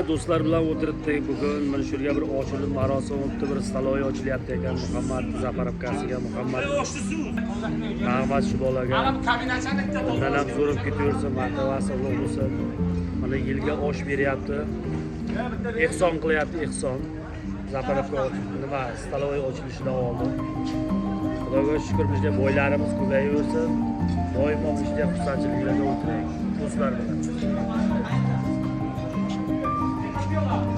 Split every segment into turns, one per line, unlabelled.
do'stlar bilan o'tiribdik. Bugun mana shu yerga bir ochilish marosimi o'tdi, bir staloy ochilyapti ekan. Muhammad Zafarovkasiga, Muhammad Ahmad shu bolaga. Undan ham so'rab ketaversa, martabasi ulug' bo'lsin. Mana yilga osh beryapti. Ehson qilyapti, ehson. Zafarovka nima staloy ochilishidan oldin. Xudoga shukr, bizga boylarimiz ko'payaversin. Doimo bizga xursandchiliklarga o'tiraylik. Do'stlar bilan.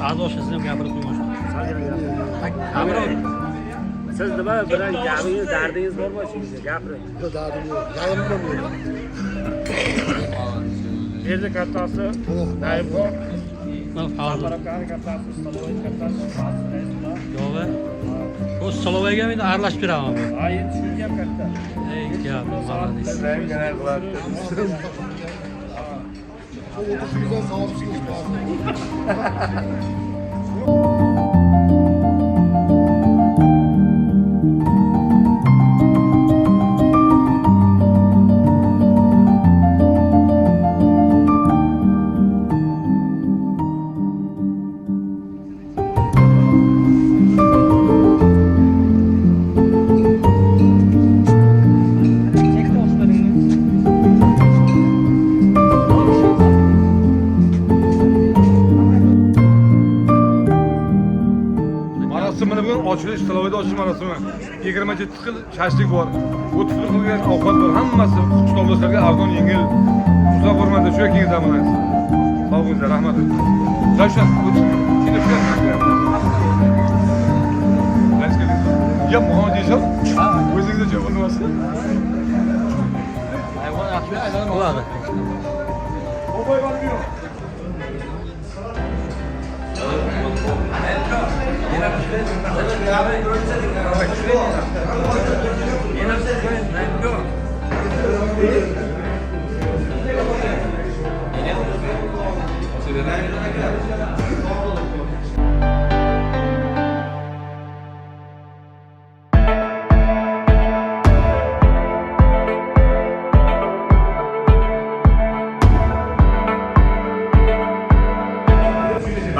Adoshasini ham gapirib qo'ymoqchi.
Siz nima bilan gapingiz, dardingiz bormi shunga? Gapiring.
Yo'q, dardim yo'q. Yalim bo'lmaydi.
Yerda kattasi, Naibxon.
Men hozir
Zafarovkani kattasi, staloy kattasi,
yo'q. O Salovaga men aralashib beraman bu.
Ha, endi shunga ham katta.
Ey, gap, malades.
O'tishingizdan savob chiqish lozim.
Ochilish, Staloyda ochilish marosimi. 27 xil shashlik bor. 30 xilga ovqat bor. Hammasi xushxo'rlarga arzon, yengil. Uzoq bo'lmadi, shu keng zamonangiz. Sog' bo'linglar, rahmat. Ravshan, ya muhojirlar, o'zingizga javob olmasin.
Hayvon yaxshi bo'ladi.
Qo'y bormiyor.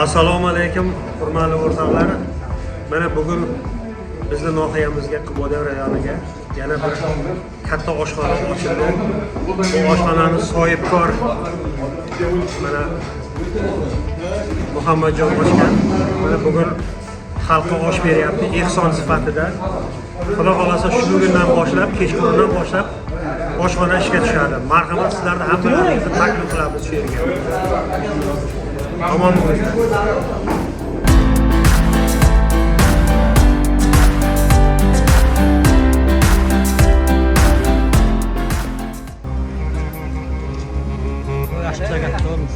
Assalomu alaykum, hurmatli o'rtoqlar. Mana bugun bizning nohiyamizga Qubodar rayoniga yana bir katta oshxona ochildi. Bu oshxonani sohibkor mana Muhammadjon ochgan. Mana bugun xalqqa osh beryapti ehson sifatida. Xudo xolasa shu kundan boshlab, kechqurundan boshlab oshxona ishga tushadi. Marhamat, sizlarni hammalaringizni taklif qilamiz shu yerga. Omon bo'linglar.
Yaxshi katta bo'lmiz.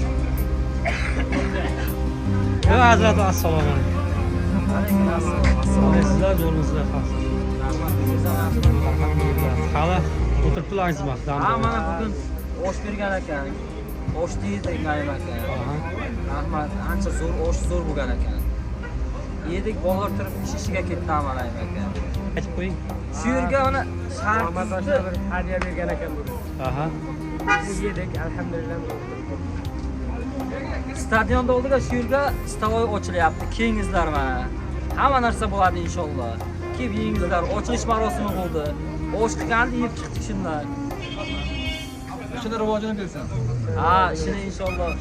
Yo, hazrat, assalomu alaykum. Sizlar yo'lingizda qolsin. Hali o'tiribdilaringizmi?
Ha, mana bugun osh bergan ekan. Osh deydi Naim aka. Rahmat, ancha zo'r osh zo'r bo'lgan ekan. Yedik, bolalar turib ishiga ketdi Naim aka.
Aytib qo'ying.
Shu yerga mana shartda bir hadiya bergan ekan bugun.
Aha.
Yedik, alhamdulillah. Stadionda oldiga shu yerga staloy ochilyapti. Kengizlar mana. Hamma narsa bo'ladi inshaalloh. Kelib yengizlar, ochilish marosimi bo'ldi. Osh qilganda yeb chiqdik shundan.
Shuni rivojini bersin.
Ha, ishini inshaalloh.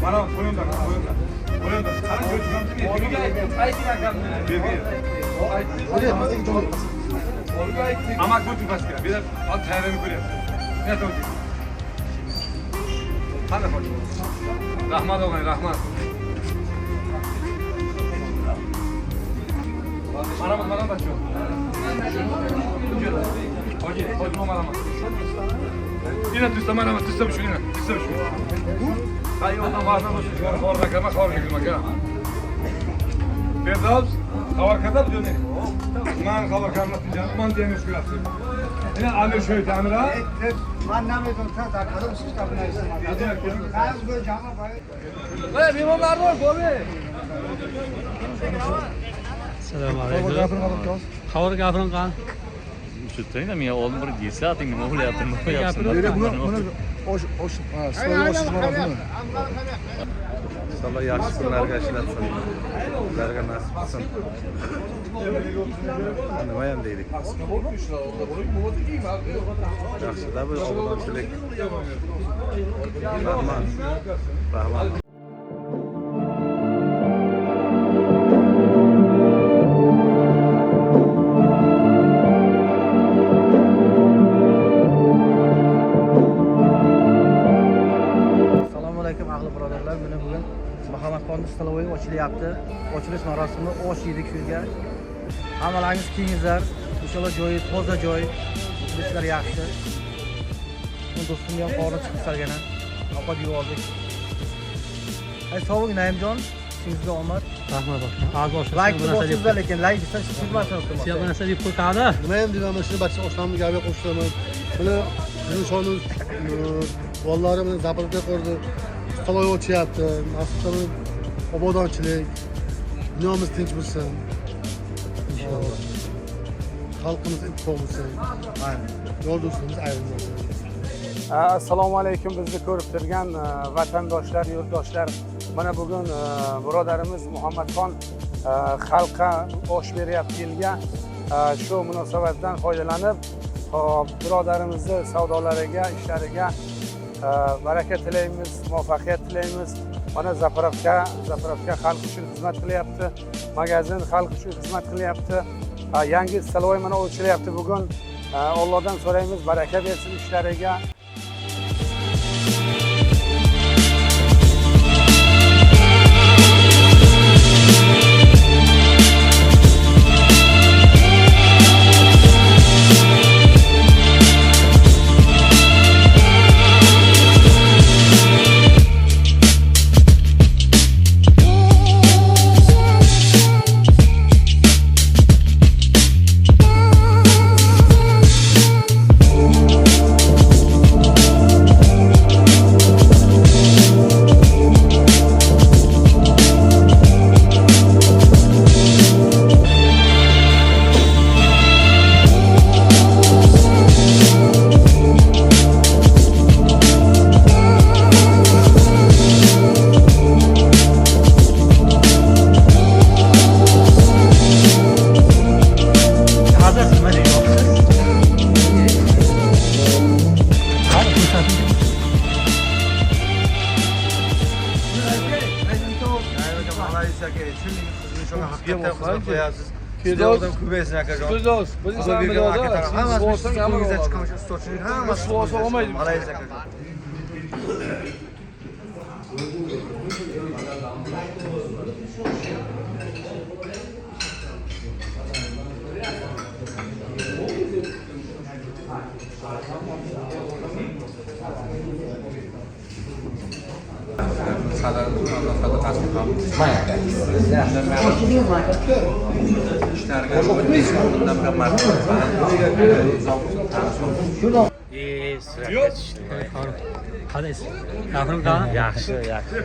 Mana qo'yinglar, qo'yinglar. Qo'yinglar. Qani ko'rishmoqchi. Olga ayting akamni. Olga ayting. Amak ko'chib bashka. Bir al tayyorlanib ko'ryapti. Ne to'g'ri. Qani hoji. Rahmat o'g'ay, rahmat. Mana bacho. Hoji, mana. Ina tista mana, tista shu ina, tista shu. Hayyodan varna bo'lsa, xorda kama xorga kirmaka. Berdoz, xabar kadar döne. Man xabar kamlatmayacağım, man diye müşkül yaptım. Yine amir şöyle amir ha.
من نمیدونم تا در کدام سیستم نیستم. از به جامعه باید.
Assalomu alaykum. Xabar gapiring qani?
Şutayım ya oğlum bir girse atayım ne oluyor yaptım ne yaptım.
İnşallah yaxshi kunlarga ishlatsin. Sizlarga nasib qilsin. Nima ham deylik? Yaxshida bu obunachilik. Rahmat. Rahmat.
Assalomu alaykum ahli birodarlar. Mana bugun Muhammadxon stalovoy ochilyapti. Ochilish marosimi osh yedik shu yerga. Hammalaringiz kiyingizlar. Inshaalloh joyi toza joy. Bizlar yaxshi. Men do'stimni ham qorni chiqib salgana. Ovqat yeb oldik. Ay sog'ing Naimjon. Sizga omad.
Rahmat aka. Az osh.
Like bosingizlar lekin like desa sizmasini o'tmoqda.
Siz bu narsa deb qo'yadi.
Nima ham deyman, shuni barcha oshlarni gapiga qo'shiraman. Buni Yunusonov bolalari bilan zapravka qurdi. Staloy ochyapti. Nasibdan obodonchilik. Dunyomiz tinch bo'lsin. Inshaalloh. Xalqimiz ittifoq bo'lsin. Aynen. Yo'ldoshimiz ayrilmasin.
Assalomu alaykum bizni ko'rib turgan vatandoshlar, yurtdoshlar. Mana bugun birodarimiz Muhammadxon xalqqa osh beryapti yilga. Shu munosabatdan foydalanib, birodarimizni savdolariga, ishlariga baraka tilaymiz, muvaffaqiyat tilaymiz. Mana zapravka xalq uchun xizmat qilyapti. Magazin xalq uchun xizmat qilyapti. Yangi staloy mana ochilyapti bugun. Allohdan so'raymiz, baraka bersin ishlariga.
Qanday? Gapiring qani?
Yaxshi, yaxshi.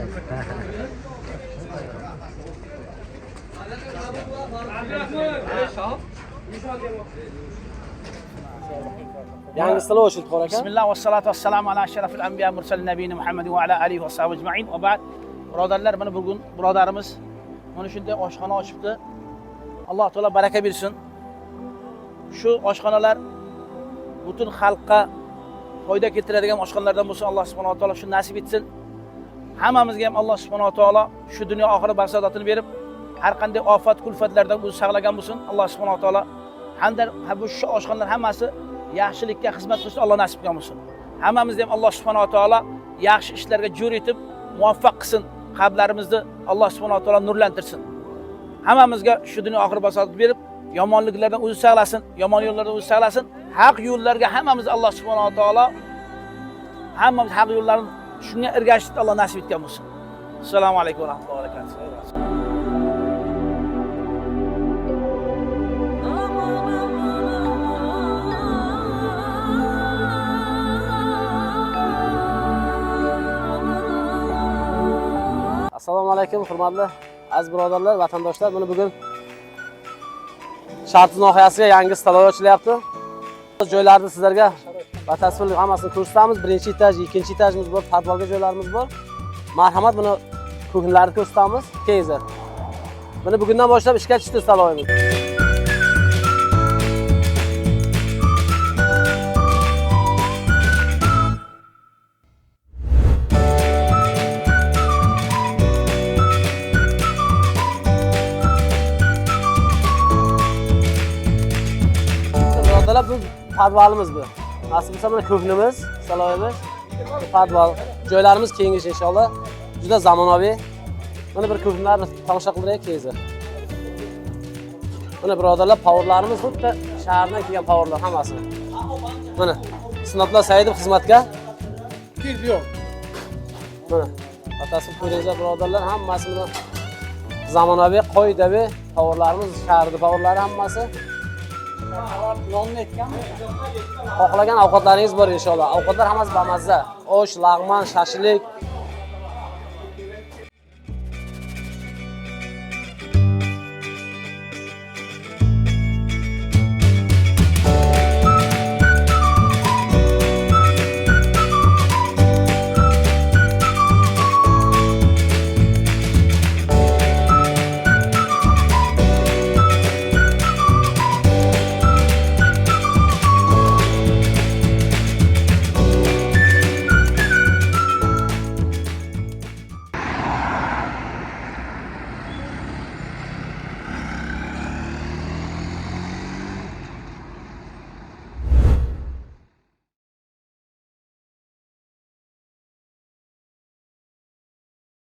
Yangi staloy ochildi qor aka.
Bismillah va salatu vassalamu ala ashrafil anbiya mursalin nabiyina Muhammad va ala alihi va sahbihi ajma'in. Va ba'd. Birodarlar, mana bugun birodarimiz mana shunday oshxona ochibdi. Alloh taolo baraka bersin. Shu oshxonalar butun xalqqa foyda keltiradigan oshxonalardan bo'lsin. Alloh subhanahu va taolo shuni nasib etsin. Hammamizga ham Alloh subhanahu va taolo shu dunyo oxirat baxshadatini berib, har qanday ofat, kulfatlardan o'zi saqlagan bo'lsin. Alloh subhanahu va taolo hamda bu shu oshxonalar hammasi yaxshilikka xizmat qilishni Alloh nasib qilgan bo'lsin. Hammamizga ham Alloh subhanahu va taolo yaxshi ishlarga jo'r etib, muvaffaq qilsin. Qalblarimizni Alloh subhanahu va taolo nurlantirsin. Hammamizga shu dunyo oxir basoat berib, yomonliklardan o'zi saqlasin, yomon yo'llardan o'zi saqlasin. Haq yo'llarga hammamiz Alloh subhanahu va taolo hammamiz haq yo'llarni shunga ergashishni Alloh nasib etgan bo'lsin. Assalomu alaykum va rahmatullohi va barakatuh.
Assalomu alaykum hurmatli aziz birodarlar, vatandoshlar. Mana bugun Shartuz nohiyasiga yangi staloy ochilyapti. Joylarni sizlarga batafsil hammasini ko'rsatamiz. Birinchi etaj, ikkinchi etajimiz bor, podvalga joylarimiz bor. Marhamat, buni ko'rinishlarni ko'rsatamiz. Keyingi. Mana bugundan boshlab ishga tushdi staloyimiz. Bu podvalimiz bu. Asıl bo'lsa mana ko'hnimiz, saloyimiz, podval. Joylarimiz kengish inshaalloh. Juda zamonaviy. Mana bir ko'hnlarni tomosha qildiraylik keyingi. Mana birodarlar, powerlarimiz xuddi shahardan kelgan powerlar hammasi. Mana Sinatlar Saidov xizmatga
Kelib.
Mana batafsil ko'ringizlar birodarlar, hammasi mana zamonaviy, qoidaviy powerlarimiz, shaharda powerlari hammasi. Xohlagan ovqatlaringiz bor inshaalloh. Ovqatlar hammasi bamazza. Osh, lag'mon, shashlik,